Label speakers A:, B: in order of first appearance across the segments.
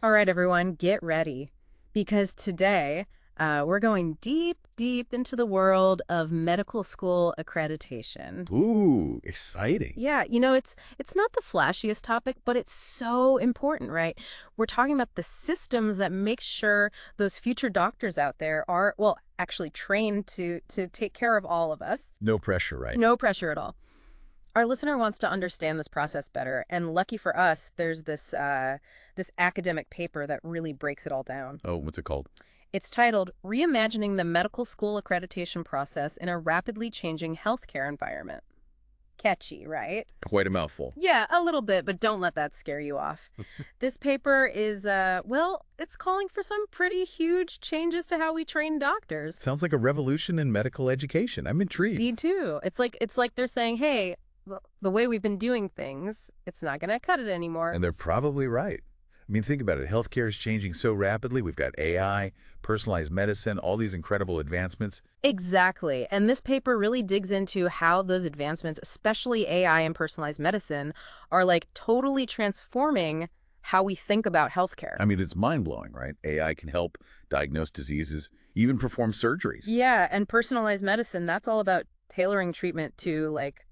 A: All right, everyone, get ready. Because today, we're going deep, deep into the world of medical school accreditation.
B: Ooh, exciting.
A: Yeah, it's not the flashiest topic, but it's so important, right? We're talking about the systems that make sure those future doctors out there are, well, actually trained to take care of all of us.
B: No pressure, right?
A: No pressure at all. Our listener wants to understand this process better, and lucky for us, there's this academic paper that really breaks it all down.
B: Oh, what's it called?
A: It's titled Reimagining the Medical School Accreditation Process in a Rapidly Changing Healthcare Environment. Catchy, right?
B: Quite a mouthful.
A: Yeah, a little bit, but don't let that scare you off. This paper is, well, it's calling for some pretty huge changes to how we train doctors.
B: Sounds like a revolution in medical education. I'm intrigued.
A: Me too. It's like they're saying, hey, the way we've been doing things, it's not going to cut it anymore.
B: And they're probably right. I mean, think about it. Healthcare is changing so rapidly. We've got AI, personalized medicine, all these incredible advancements.
A: Exactly. And this paper really digs into how those advancements, especially AI and personalized medicine, are like totally transforming how we think about healthcare.
B: I mean, it's mind-blowing, right? AI can help diagnose diseases, even perform surgeries.
A: Yeah, and personalized medicine, that's all about tailoring treatment to like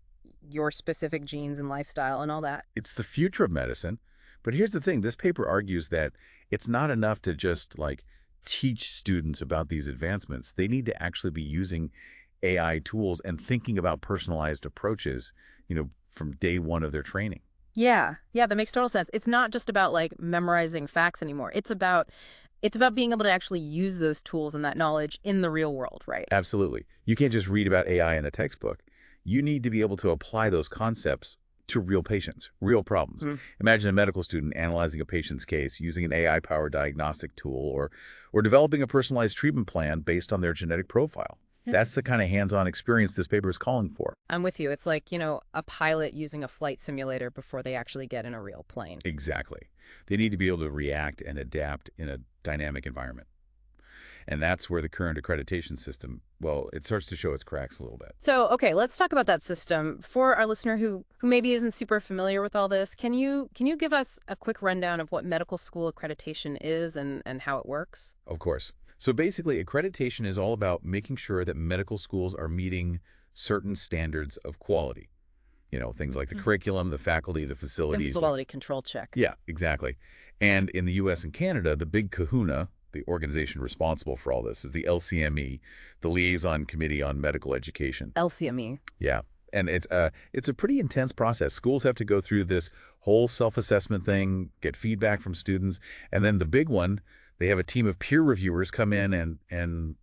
A: your specific genes and lifestyle and all that.
B: It's the future of medicine. But here's the thing. This paper argues that it's not enough to just, like, teach students about these advancements. They need to actually be using AI tools and thinking about personalized approaches, from day one of their training.
A: Yeah, that makes total sense. It's not just about like memorizing facts anymore. It's about being able to actually use those tools and that knowledge in the real world, right?
B: Absolutely. You can't just read about AI in a textbook. You need to be able to apply those concepts to real patients, real problems. Imagine a medical student analyzing a patient's case using an AI-powered diagnostic tool or developing a personalized treatment plan based on their genetic profile.
A: Yeah.
B: That's the kind of hands-on experience this paper is calling for.
A: I'm with you. It's like, a pilot using a flight simulator before they actually get in a real plane.
B: Exactly. They need to be able to react and adapt in a dynamic environment. And that's where the current accreditation system, well, it starts to show its cracks a little bit.
A: So, okay, let's talk about that system. For our listener who maybe isn't super familiar with all this, can you give us a quick rundown of what medical school accreditation is and how it works?
B: Of course. So basically, accreditation is all about making sure that medical schools are meeting certain standards of quality. Things like the curriculum, the faculty, the facilities.
A: The quality control check.
B: Yeah, exactly. And in the U.S. and Canada, the big kahuna, the organization responsible for all this, is the LCME, the Liaison Committee on Medical Education.
A: LCME.
B: Yeah. And it's a pretty intense process. Schools have to go through this whole self-assessment thing, get feedback from students, and then the big one, they have a team of peer reviewers come in and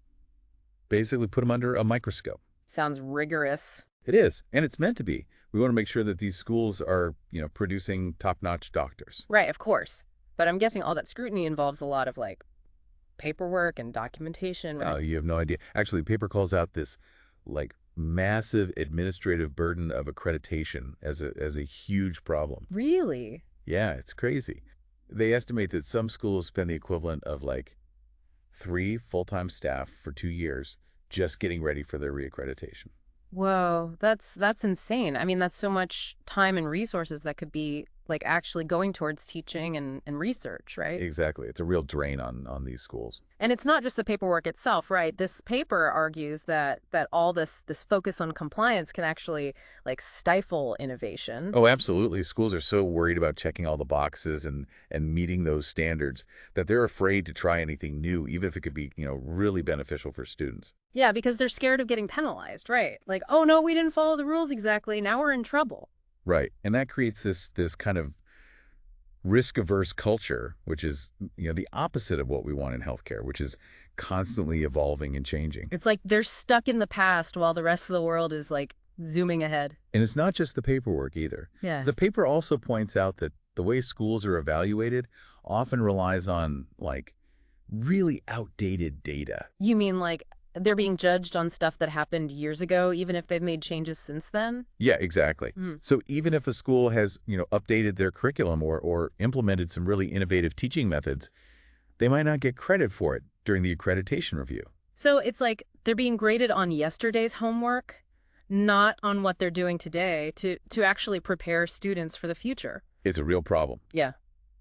B: basically put them under a microscope.
A: Sounds rigorous.
B: It is, and it's meant to be. We want to make sure that these schools are, producing top-notch doctors.
A: Right, of course. But I'm guessing all that scrutiny involves a lot of like paperwork and documentation, right?
B: Oh, you have no idea. Actually, the paper calls out this, like, massive administrative burden of accreditation as a huge problem.
A: Really?
B: Yeah, it's crazy. They estimate that some schools spend the equivalent of, like, 3 full-time staff for 2 years just getting ready for their reaccreditation.
A: Whoa, that's insane. I mean, that's so much time and resources that could be like actually going towards teaching and research, right?
B: Exactly. It's a real drain on these schools.
A: And it's not just the paperwork itself, right? This paper argues that all this focus on compliance can actually like stifle innovation.
B: Oh, absolutely. Schools are so worried about checking all the boxes and meeting those standards that they're afraid to try anything new, even if it could be, really beneficial for students.
A: Yeah, because they're scared of getting penalized, right? Like, oh no, we didn't follow the rules exactly. Now we're in trouble.
B: Right. And that creates this kind of risk-averse culture, which is, the opposite of what we want in healthcare, which is constantly evolving and changing.
A: It's like they're stuck in the past while the rest of the world is like zooming ahead.
B: And it's not just the paperwork either.
A: Yeah.
B: The paper also points out that the way schools are evaluated often relies on, like, really outdated data.
A: You mean like they're being judged on stuff that happened years ago, even if they've made changes since then?
B: Yeah, exactly. So even if a school has, updated their curriculum or implemented some really innovative teaching methods, they might not get credit for it during the accreditation review.
A: So it's like they're being graded on yesterday's homework, not on what they're doing today to actually prepare students for the future.
B: It's a real problem.
A: Yeah.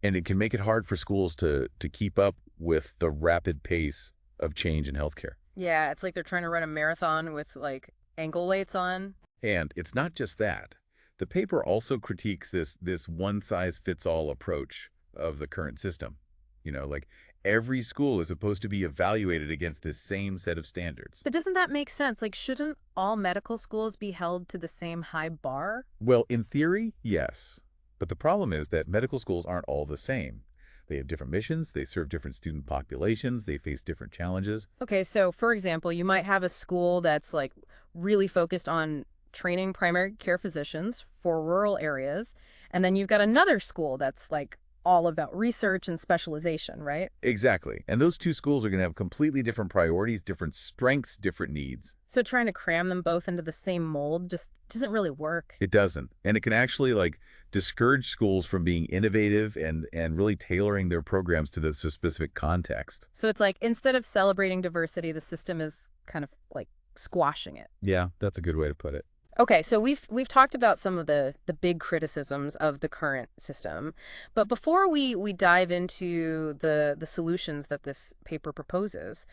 B: And it can make it hard for schools to keep up with the rapid pace of change in healthcare.
A: Yeah, it's like they're trying to run a marathon with like ankle weights on.
B: And it's not just that. The paper also critiques this one-size-fits-all approach of the current system. Like every school is supposed to be evaluated against this same set of standards.
A: But doesn't that make sense? Like, shouldn't all medical schools be held to the same high bar?
B: Well, in theory, yes. But the problem is that medical schools aren't all the same. They have different missions, they serve different student populations, they face different challenges.
A: Okay, so for example, you might have a school that's like really focused on training primary care physicians for rural areas, and then you've got another school that's like all about research and specialization, right?
B: Exactly. And those two schools are going to have completely different priorities, different strengths, different needs.
A: So trying to cram them both into the same mold just doesn't really work.
B: It doesn't. And it can actually discourage schools from being innovative and really tailoring their programs to the specific context.
A: So it's like instead of celebrating diversity, the system is kind of like squashing it.
B: Yeah, that's a good way to put it.
A: Okay, so we've talked about some of the big criticisms of the current system, but before we dive into the solutions that this paper proposes,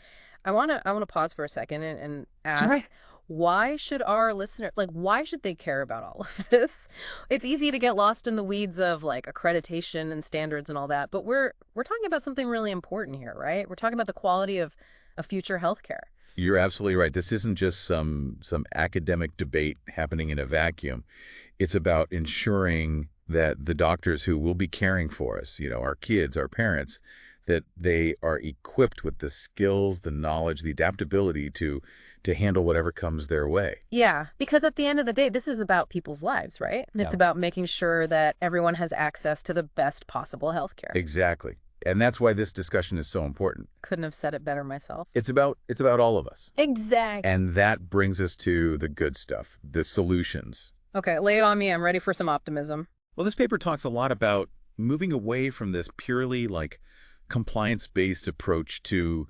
A: I wanna pause for a second and ask,
B: Sure.
A: why should our listener, like, why should they care about all of this? It's easy to get lost in the weeds of like accreditation and standards and all that, but we're talking about something really important here, right? We're talking about the quality of future healthcare.
B: You're absolutely right. This isn't just some academic debate happening in a vacuum. It's about ensuring that the doctors who will be caring for us, our kids, our parents, that they are equipped with the skills, the knowledge, the adaptability to handle whatever comes their way.
A: Yeah, because at the end of the day, this is about people's lives, right? It's
B: Yeah.
A: about making sure that everyone has access to the best possible healthcare.
B: Exactly. And that's why this discussion is so important.
A: Couldn't have said it better myself.
B: It's about all of us.
A: Exactly.
B: And that brings us to the good stuff, the solutions.
A: Okay, lay it on me. I'm ready for some optimism.
B: Well, this paper talks a lot about moving away from this purely compliance-based approach to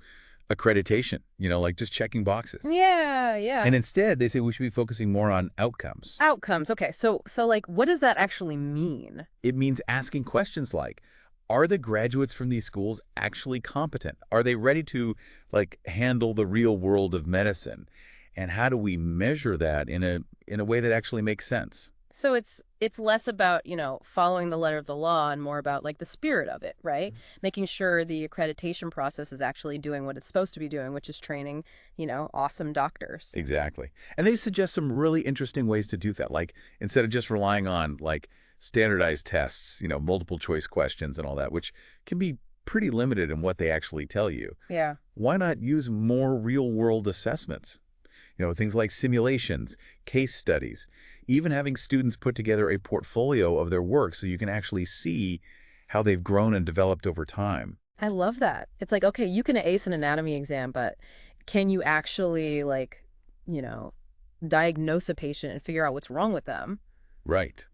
B: accreditation, like just checking boxes.
A: Yeah, yeah.
B: And instead, they say we should be focusing more on outcomes.
A: Outcomes. Okay, so like, what does that actually mean?
B: It means asking questions like, are the graduates from these schools actually competent? Are they ready to handle the real world of medicine? And how do we measure that in a way that actually makes sense?
A: So it's less about, following the letter of the law and more about like the spirit of it, right? Making sure the accreditation process is actually doing what it's supposed to be doing, which is training, awesome doctors.
B: Exactly. And they suggest some really interesting ways to do that. Like instead of just relying on standardized tests, multiple choice questions and all that, which can be pretty limited in what they actually tell you.
A: Yeah.
B: Why not use more real world assessments? Things like simulations, case studies, even having students put together a portfolio of their work so you can actually see how they've grown and developed over time.
A: I love that. It's like, okay, you can ace an anatomy exam, but can you actually diagnose a patient and figure out what's wrong with them?
B: Right.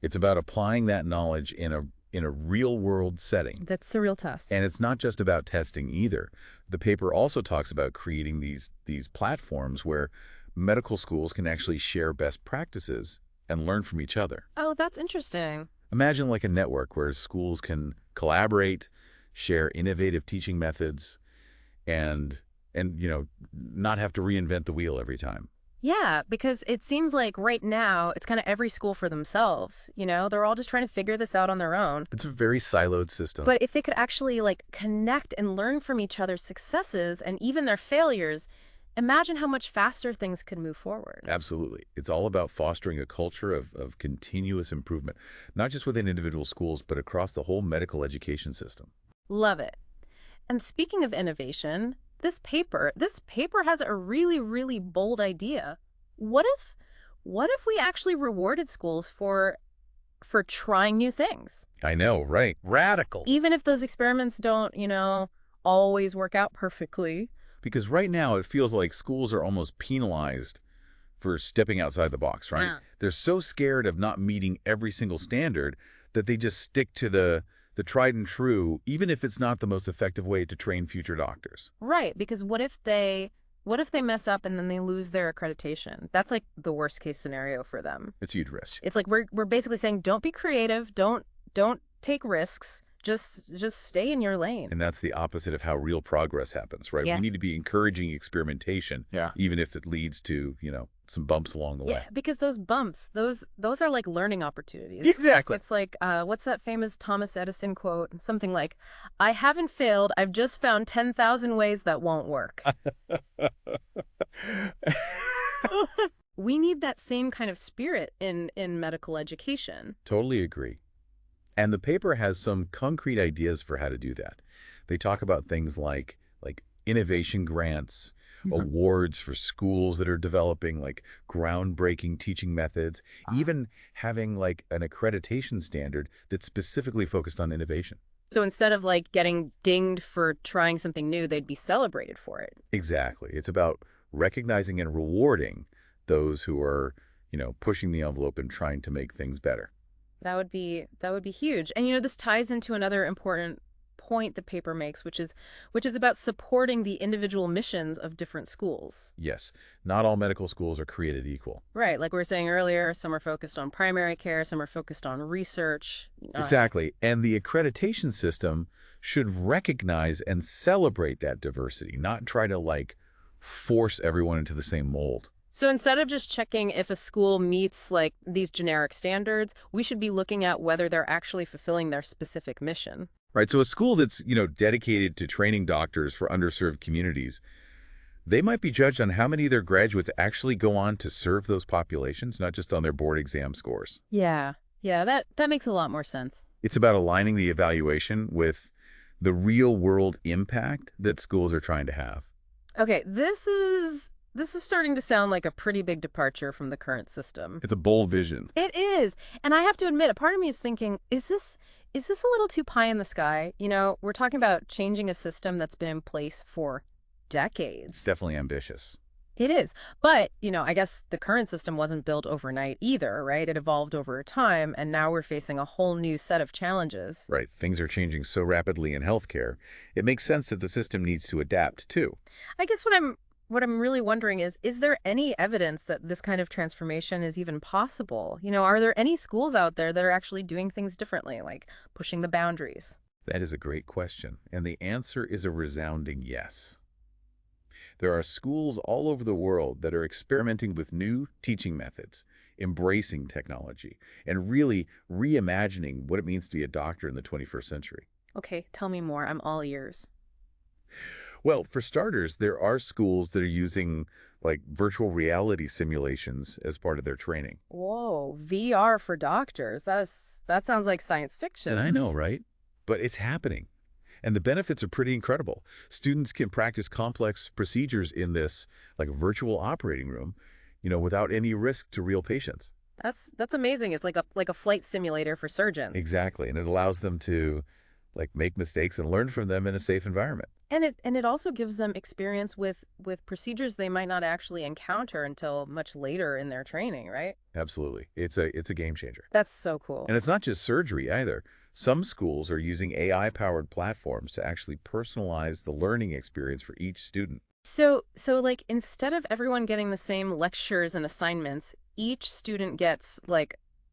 B: It's about applying that knowledge in a real-world setting.
A: That's the real test.
B: And it's not just about testing either. The paper also talks about creating these platforms where medical schools can actually share best practices and learn from each other.
A: Oh, that's interesting.
B: Imagine a network where schools can collaborate, share innovative teaching methods, and not have to reinvent the wheel every time.
A: Yeah, because it seems like right now it's kind of every school for themselves. They're all just trying to figure this out on their own.
B: It's a very siloed system.
A: But if they could actually connect and learn from each other's successes and even their failures, imagine how much faster things could move forward.
B: Absolutely. It's all about fostering a culture of continuous improvement, not just within individual schools, but across the whole medical education system.
A: Love it. And speaking of innovation, this paper has a really, really bold idea. What if we actually rewarded schools for trying new things?
B: I know, right? Radical.
A: Even if those experiments don't, always work out perfectly.
B: Because right now it feels like schools are almost penalized for stepping outside the box, right?
A: Yeah.
B: They're so scared of not meeting every single standard that they just stick to the tried and true, even if it's not the most effective way to train future doctors.
A: Right, because what if they mess up and then they lose their accreditation? That's like the worst case scenario for them.
B: It's a huge risk.
A: It's like we're basically saying don't be creative, don't take risks. Just stay in your lane.
B: And that's the opposite of how real progress happens, right?
A: Yeah.
B: We need to be encouraging experimentation,
C: Yeah.
B: even if it leads to, some bumps along the
A: Yeah,
B: way.
A: because those bumps, those are like learning opportunities.
C: Exactly.
A: It's like, what's that famous Thomas Edison quote? Something like, "I haven't failed. I've just found 10,000 ways that won't work." We need that same kind of spirit in medical education.
B: Totally agree. And the paper has some concrete ideas for how to do that. They talk about things like innovation grants, awards for schools that are developing like groundbreaking teaching methods, even having like an accreditation standard that's specifically focused on innovation.
A: So instead of like getting dinged for trying something new, they'd be celebrated for it.
B: Exactly. It's about recognizing and rewarding those who are, pushing the envelope and trying to make things better.
A: That would be huge. And this ties into another important point the paper makes, which is about supporting the individual missions of different schools.
B: Yes, not all medical schools are created equal.
A: Right, like we were saying earlier, some are focused on primary care, some are focused on research.
B: Exactly. And the accreditation system should recognize and celebrate that diversity, not try to force everyone into the same mold.
A: So instead of just checking if a school meets like these generic standards, we should be looking at whether they're actually fulfilling their specific mission.
B: Right. So a school that's, dedicated to training doctors for underserved communities, they might be judged on how many of their graduates actually go on to serve those populations, not just on their board exam scores.
A: Yeah, that makes a lot more sense.
B: It's about aligning the evaluation with the real world impact that schools are trying to have.
A: Okay, this is starting to sound like a pretty big departure from the current system.
B: It's a bold vision.
A: It is. And I have to admit, a part of me is thinking, is this a little too pie in the sky? We're talking about changing a system that's been in place for
B: It's
A: decades.
B: definitely ambitious.
A: It is. But, I guess the current system wasn't built overnight either, right? It evolved over time, and now we're facing a whole new set of challenges.
B: Right. Things are changing so rapidly in healthcare. It makes sense that the system needs to adapt, too.
A: I guess what I'm really wondering is there any evidence that this kind of transformation is even possible? Are there any schools out there that are actually doing things differently, like pushing the boundaries?
B: That is a great question, and the answer is a resounding yes. There are schools all over the world that are experimenting with new teaching methods, embracing technology, and really reimagining what it means to be a doctor in the 21st century.
A: Okay, tell me more. I'm all ears.
B: Well, for starters, there are schools that are using virtual reality simulations as part of their training.
A: Whoa, VR for doctors. That sounds like science fiction.
B: And I know, right? But it's happening. And the benefits are pretty incredible. Students can practice complex procedures in this virtual operating room, without any risk to real patients.
A: That's amazing. It's like a flight simulator for surgeons.
B: Exactly. And it allows them to make mistakes and learn from them in a safe environment.
A: And it also gives them experience with procedures they might not actually encounter until much later in their training, right?
B: Absolutely. It's a game changer.
A: That's so cool.
B: And it's not just surgery either. Some schools are using AI-powered platforms to actually personalize the learning experience for each student.
A: So instead of everyone getting the same lectures and assignments, each student gets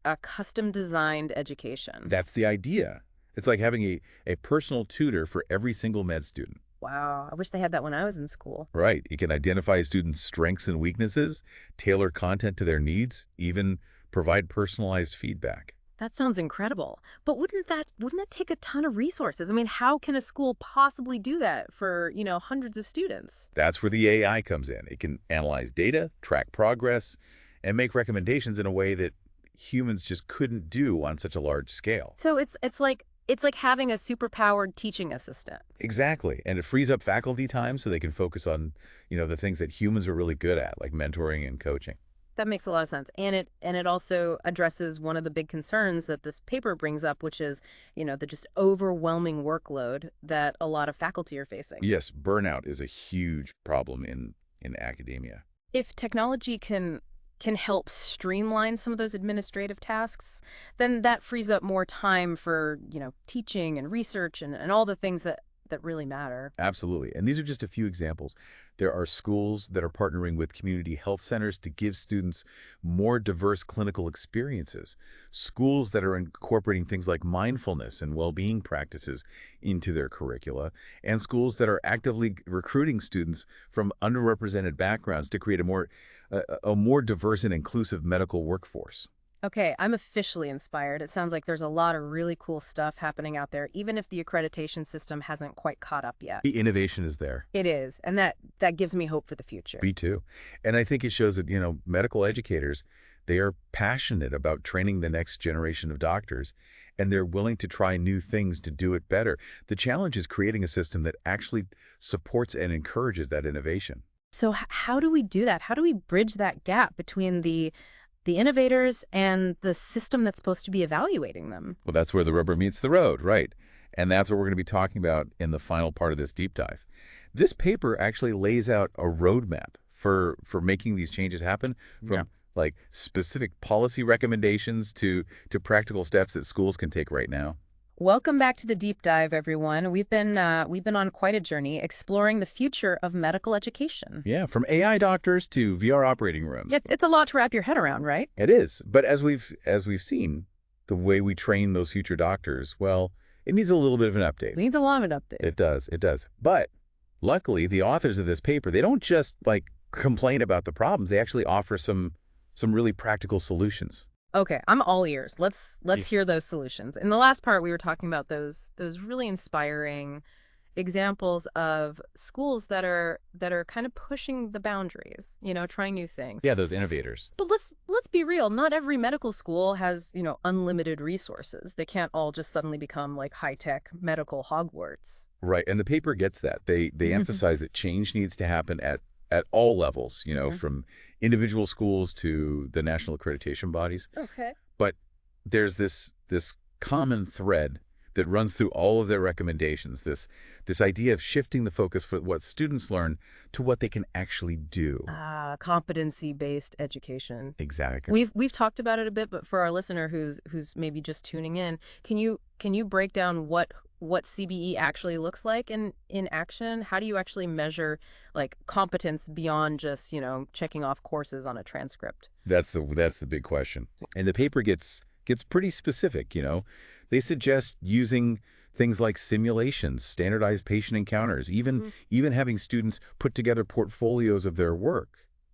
A: a custom designed education.
B: That's the idea. It's like having a personal tutor for every single med student.
A: Wow, I wish they had that when I was in school.
B: Right. It can identify students' strengths and weaknesses, tailor content to their needs, even provide personalized feedback.
A: That sounds incredible. But wouldn't that take a ton of resources? I mean, how can a school possibly do that for, hundreds of students?
B: That's where the AI comes in. It can analyze data, track progress, and make recommendations in a way that humans just couldn't do on such a large scale.
A: So it's like having a superpowered teaching assistant.
B: Exactly. And it frees up faculty time so they can focus on, the things that humans are really good at, like mentoring and coaching.
A: That makes a lot of sense. And it also addresses one of the big concerns that this paper brings up, which is, the just overwhelming workload that a lot of faculty are facing.
B: Yes, burnout is a huge problem in academia.
A: If technology can help streamline some of those administrative tasks, then that frees up more time for, teaching and research and all the things that that really matter.
B: Absolutely. And these are just a few examples. There are schools that are partnering with community health centers to give students more diverse clinical experiences. Schools that are incorporating things like mindfulness and well-being practices into their curricula. And schools that are actively recruiting students from underrepresented backgrounds to create a more diverse and inclusive medical workforce.
A: Okay, I'm officially inspired. It sounds like there's a lot of really cool stuff happening out there, even if the accreditation system hasn't quite caught up yet.
B: The innovation is there.
A: It is, and that gives me hope for the future.
B: Me too. And I think it shows that, medical educators, they are passionate about training the next generation of doctors, and they're willing to try new things to do it better. The challenge is creating a system that actually supports and encourages that innovation.
A: So how do we do that? How do we bridge that gap between the innovators and the system that's supposed to be evaluating them?
B: Well, that's where the rubber meets the road, right? And that's what we're going to be talking about in the final part of this deep dive. This paper actually lays out a roadmap for making these changes happen, from like specific policy recommendations to practical steps that schools can take right now.
A: Welcome back to the deep dive, everyone. We've been on quite a journey exploring the future of medical education.
B: Yeah, from AI doctors to VR operating rooms.
A: It's a lot to wrap your head around, right?
B: It is. But as we've seen, the way we train those future doctors, well, it needs a little bit of an update.
A: It needs a lot of an update.
B: It does. It does. But luckily, the authors of this paper, they don't just complain about the problems. They actually offer some really practical solutions.
A: Okay, I'm all ears. Let's hear those solutions. In the last part, we were talking about those really inspiring examples of schools that are kind of pushing the boundaries, trying new things.
B: Yeah, those innovators.
A: But let's be real. Not every medical school has, unlimited resources. They can't all just suddenly become like high-tech medical Hogwarts.
B: Right, and the paper gets that. They emphasize that change needs to happen at all levels, from individual schools to the national accreditation bodies.
A: Okay.
B: But there's this common thread that runs through all of their recommendations, this idea of shifting the focus from what students learn to what they can actually do.
A: Competency-based education.
B: Exactly.
A: We've talked about it a bit, but for our listener who's maybe just tuning in, can you break down what CBE actually looks like in action? How do you actually measure competence beyond just, checking off courses on a transcript?
B: That's the big question. And the paper gets pretty specific, They suggest using things like simulations, standardized patient encounters, even having students put together portfolios of their work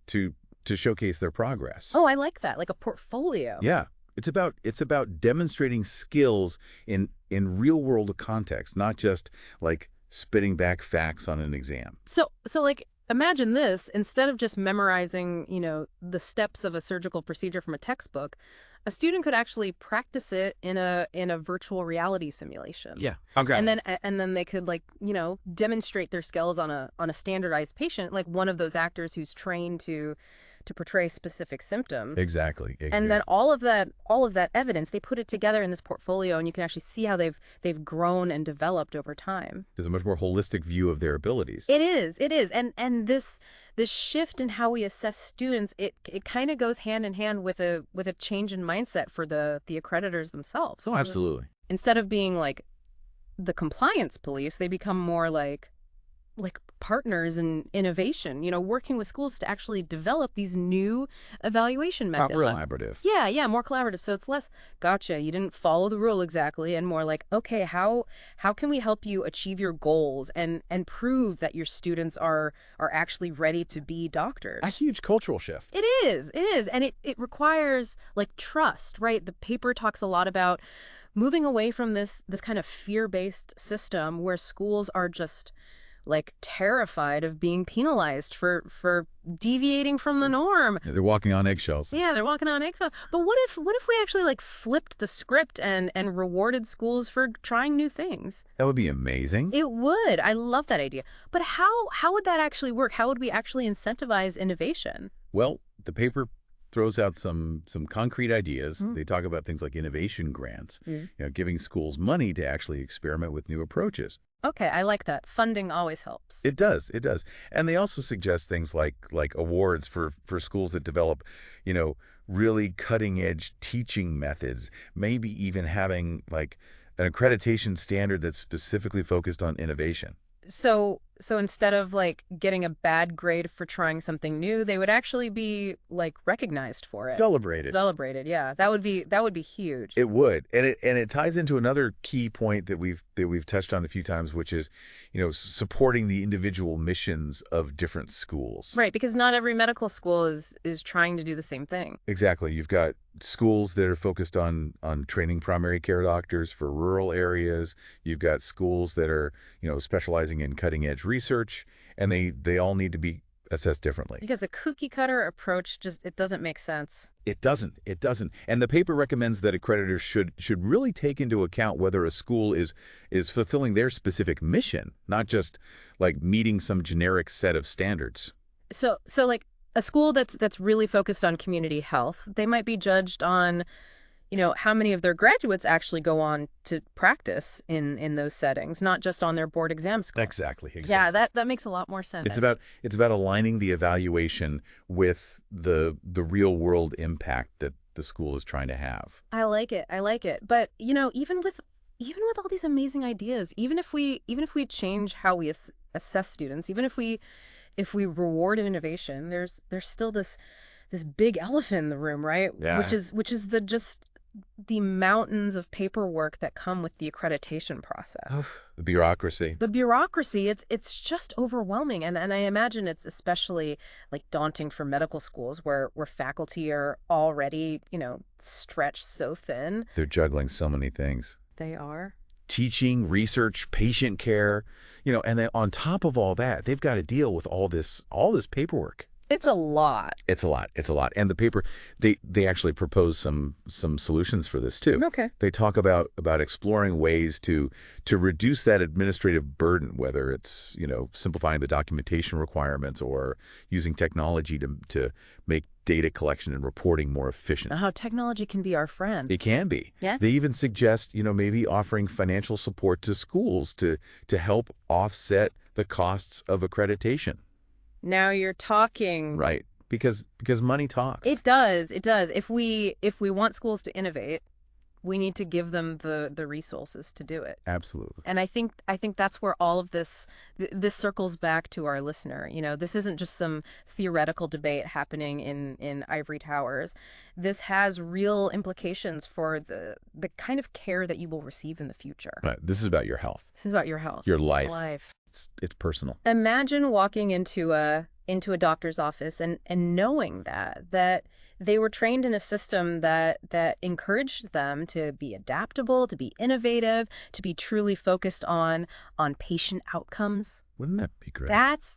B: to showcase their progress.
A: Oh, I like that. Like a portfolio.
B: Yeah. It's about demonstrating skills in real-world context, not just spitting back facts on an exam.
A: So imagine this, instead of just memorizing, the steps of a surgical procedure from a textbook, a student could actually practice it in a virtual reality simulation.
B: Yeah. Okay.
A: And then they could demonstrate their skills on a standardized patient, like one of those actors who's trained to portray specific symptoms.
B: Exactly.
A: And then all of that evidence, they put it together in this portfolio, and you can actually see how they've grown and developed over time.
B: There's a much more holistic view of their abilities.
A: It is. And this shift in how we assess students, it kind of goes hand in hand with a change in mindset for the accreditors themselves.
B: Oh, absolutely.
A: Instead of being like the compliance police, they become more like partners in innovation, working with schools to actually develop these new evaluation methods.
B: More collaborative.
A: Yeah, more collaborative. So it's less, gotcha, you didn't follow the rule exactly, and more like, okay, how can we help you achieve your goals and prove that your students are actually ready to be doctors?
B: A huge cultural shift.
A: It is. And it requires trust, right? The paper talks a lot about moving away from this kind of fear-based system where schools are just terrified of being penalized for deviating from the norm.
B: Yeah, they're walking on eggshells.
A: Yeah, they're walking on eggshells. But what if we actually flipped the script and rewarded schools for trying new things?
B: That would be amazing.
A: It would. I love that idea. But how would that actually work? How would we actually incentivize innovation?
B: Well, the paper throws out some concrete ideas. They talk about things like innovation grants, giving schools money to actually experiment with new approaches.
A: Okay, I like that. Funding always helps.
B: It does. And they also suggest things like awards for schools that develop, really cutting edge teaching methods, maybe even having an accreditation standard that's specifically focused on innovation.
A: So instead of like getting a bad grade for trying something new, they would actually be like recognized for it.
B: Celebrated.
A: Celebrated, yeah. That would be huge.
B: It would, and it ties into another key point that we've touched on a few times, which is, supporting the individual missions of different schools.
A: Right, because not every medical school is trying to do the same thing.
B: Exactly. You've got schools that are focused on training primary care doctors for rural areas. You've got schools that are, specializing in cutting edge research, and they all need to be assessed differently.
A: Because a cookie cutter approach it doesn't make sense.
B: It doesn't. It doesn't. And the paper recommends that accreditors should really take into account whether a school is fulfilling their specific mission, not just like meeting some generic set of standards.
A: So like a school that's really focused on community health, they might be judged on, how many of their graduates actually go on to practice in those settings, not just on their board exam score.
B: Exactly.
A: Yeah, that makes a lot more sense.
B: It's about aligning the evaluation with the real world impact that the school is trying to have.
A: I like it. I like it. But, even with all these amazing ideas, even if we change how we assess students, even if we reward innovation, there's still this big elephant in the room, right?
B: Yeah.
A: Which is the mountains of paperwork that come with the accreditation process.
B: The bureaucracy.
A: The bureaucracy, it's just overwhelming. And I imagine it's especially like daunting for medical schools where faculty are already, stretched so thin.
B: They're juggling so many things.
A: They are.
B: Teaching, research, patient care, and then on top of all that, they've got to deal with all this paperwork.
A: It's a lot.
B: It's a lot. It's a lot. And the paper, they actually propose some solutions for this too.
A: Okay.
B: They talk about exploring ways to reduce that administrative burden, whether it's, simplifying the documentation requirements or using technology to make data collection and reporting more efficient.
A: How technology can be our friend.
B: It can be.
A: Yeah.
B: They even suggest, maybe offering financial support to schools to help offset the costs of accreditation.
A: Now you're talking.
B: Right. Because money talks.
A: It does. It does. If we want schools to innovate, we need to give them the resources to do it.
B: Absolutely.
A: And I think that's where all of this circles back to our listener. This isn't just some theoretical debate happening in ivory towers. This has real implications for the kind of care that you will receive in the future.
B: Right. This is about your health.
A: This is about your health.
B: Your life. It's personal.
A: Imagine walking into a doctor's office and knowing that they were trained in a system that encouraged them to be adaptable, to be innovative, to be truly focused on patient outcomes.
B: Wouldn't that be great?
A: That's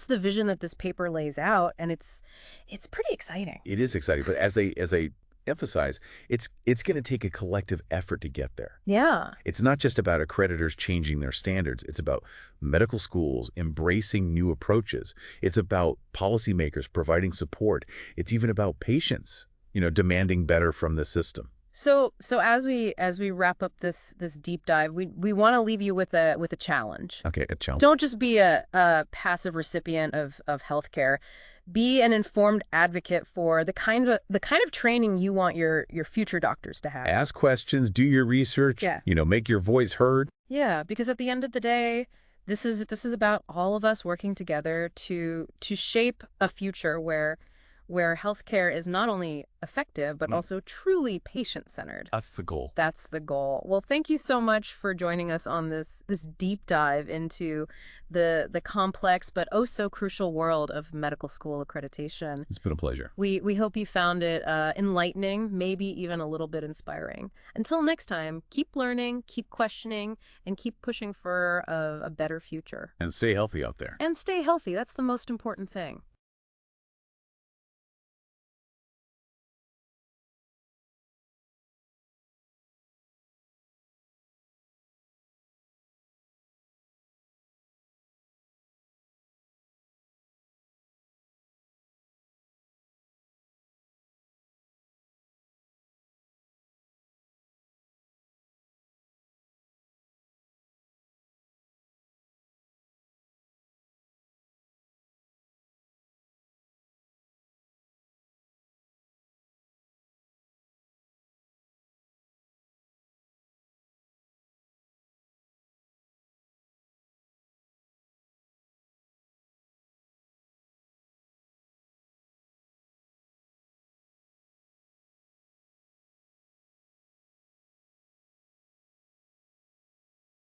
A: the vision that this paper lays out, and it's pretty exciting.
B: It is exciting, but as they emphasize, it's going to take a collective effort to get there.
A: Yeah.
B: It's not just about accreditors changing their standards. It's about medical schools embracing new approaches. It's about policymakers providing support. It's even about patients, demanding better from the system.
A: So as we wrap up this deep dive, we want to leave you with a challenge.
B: Okay, a challenge.
A: Don't just be a passive recipient of healthcare. Be an informed advocate for the kind of training you want your future doctors to have.
B: Ask questions, do your research,
A: Yeah.
B: Make your voice heard.
A: Yeah, because at the end of the day, this is about all of us working together to shape a future where healthcare is not only effective, but also truly patient-centered.
B: That's the goal.
A: That's the goal. Well, thank you so much for joining us on this deep dive into the complex but oh so crucial world of medical school accreditation.
B: It's been a pleasure.
A: We hope you found it enlightening, maybe even a little bit inspiring. Until next time, keep learning, keep questioning, and keep pushing for a better future.
B: And stay healthy out there.
A: And stay healthy. That's the most important thing.